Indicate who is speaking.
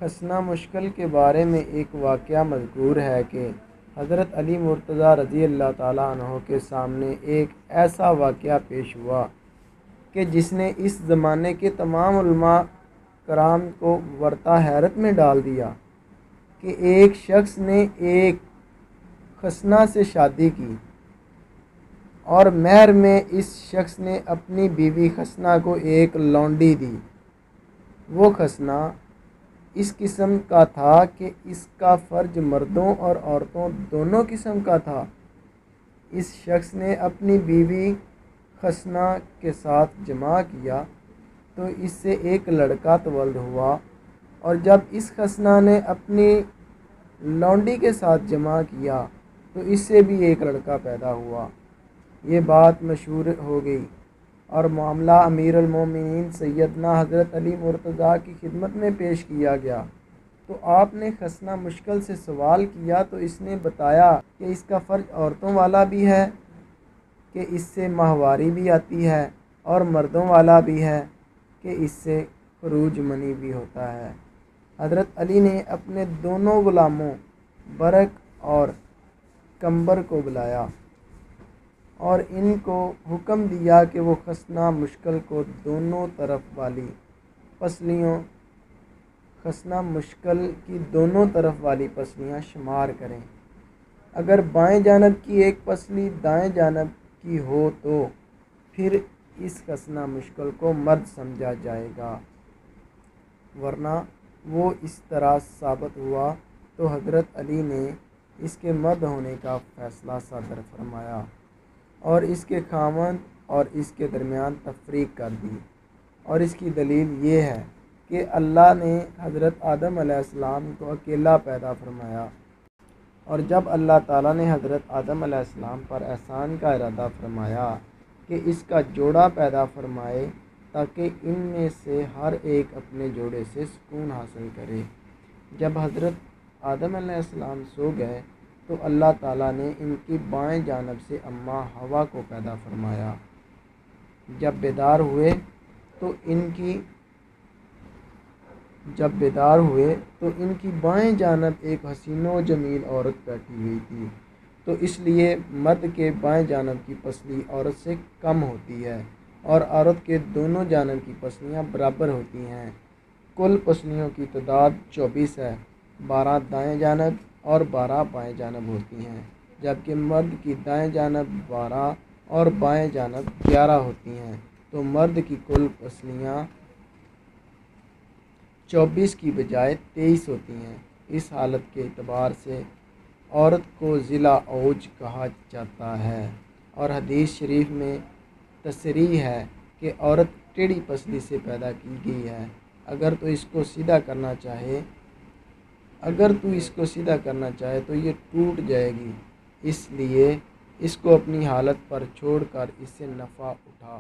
Speaker 1: خسنہ مشکل کے بارے میں ایک واقعہ مذکور ہے کہ حضرت علی مرتضیٰ رضی اللہ تعالیٰ عنہ کے سامنے ایک ایسا واقعہ پیش ہوا کہ جس نے اس زمانے کے تمام علماء کرام کو ورطہ حیرت میں ڈال دیا کہ ایک شخص نے ایک خسنہ سے شادی کی اور مہر میں اس شخص نے اپنی بیوی خسنہ کو ایک لونڈی دی۔ وہ خسنہ اس قسم کا تھا کہ اس کا فرج مردوں اور عورتوں دونوں قسم کا تھا۔ اس شخص نے اپنی بیوی خسنہ کے ساتھ جماع کیا تو اس سے ایک لڑکا تولد ہوا، اور جب اس خسنہ نے اپنی لونڈی کے ساتھ جماع کیا تو اس سے بھی ایک لڑکا پیدا ہوا۔ یہ بات مشہور ہو گئی اور معاملہ امیر المومنین سیدنا حضرت علی مرتضیٰ کی خدمت میں پیش کیا گیا، تو آپ نے خسنہ مشکل سے سوال کیا تو اس نے بتایا کہ اس کا فرج عورتوں والا بھی ہے کہ اس سے ماہواری بھی آتی ہے، اور مردوں والا بھی ہے کہ اس سے خروج منی بھی ہوتا ہے۔ حضرت علی نے اپنے دونوں غلاموں برق اور کمبر کو بلایا اور ان کو حکم دیا کہ وہ خسنہ مشکل کو دونوں طرف والی پسلیوں خسنہ مشکل کی دونوں طرف والی پسلیاں شمار کریں۔ اگر بائیں جانب کی ایک پسلی دائیں جانب کی ہو تو پھر اس خسنہ مشکل کو مرد سمجھا جائے گا، ورنہ وہ اس طرح ثابت ہوا تو حضرت علی نے اس کے مرد ہونے کا فیصلہ صادر فرمایا اور اس کے خاوند اور اس کے درمیان تفریق کر دی۔ اور اس کی دلیل یہ ہے کہ اللہ نے حضرت آدم علیہ السلام کو اکیلا پیدا فرمایا، اور جب اللہ تعالیٰ نے حضرت آدم علیہ السلام پر احسان کا ارادہ فرمایا کہ اس کا جوڑا پیدا فرمائے تاکہ ان میں سے ہر ایک اپنے جوڑے سے سکون حاصل کرے، جب حضرت آدم علیہ السلام سو گئے تو اللہ تعالیٰ نے ان کی بائیں جانب سے اماں حوا کو پیدا فرمایا۔ جب بیدار ہوئے تو ان کی بائیں جانب ایک حسین و جمیل عورت بیٹھی ہوئی تھی، تو اس لیے مرد کے بائیں جانب کی پسلی عورت سے کم ہوتی ہے اور عورت کے دونوں جانب کی پسلیاں برابر ہوتی ہیں۔ کل پسلیوں کی تعداد 24 ہے، 12 دائیں جانب اور 12 بائیں جانب ہوتی ہیں، جبکہ مرد کی دائیں جانب 12 اور بائیں جانب 11 ہوتی ہیں، تو مرد کی کل پسلیاں 24 کی بجائے 23 ہوتی ہیں۔ اس حالت کے اعتبار سے عورت کو ذیلا اوج کہا جاتا ہے، اور حدیث شریف میں تصریح ہے کہ عورت ٹیڑھی پسلی سے پیدا کی گئی ہے، اگر تو اس کو سیدھا کرنا چاہے تو یہ ٹوٹ جائے گی، اس لیے اس کو اپنی حالت پر چھوڑ کر اس سے نفع اٹھا۔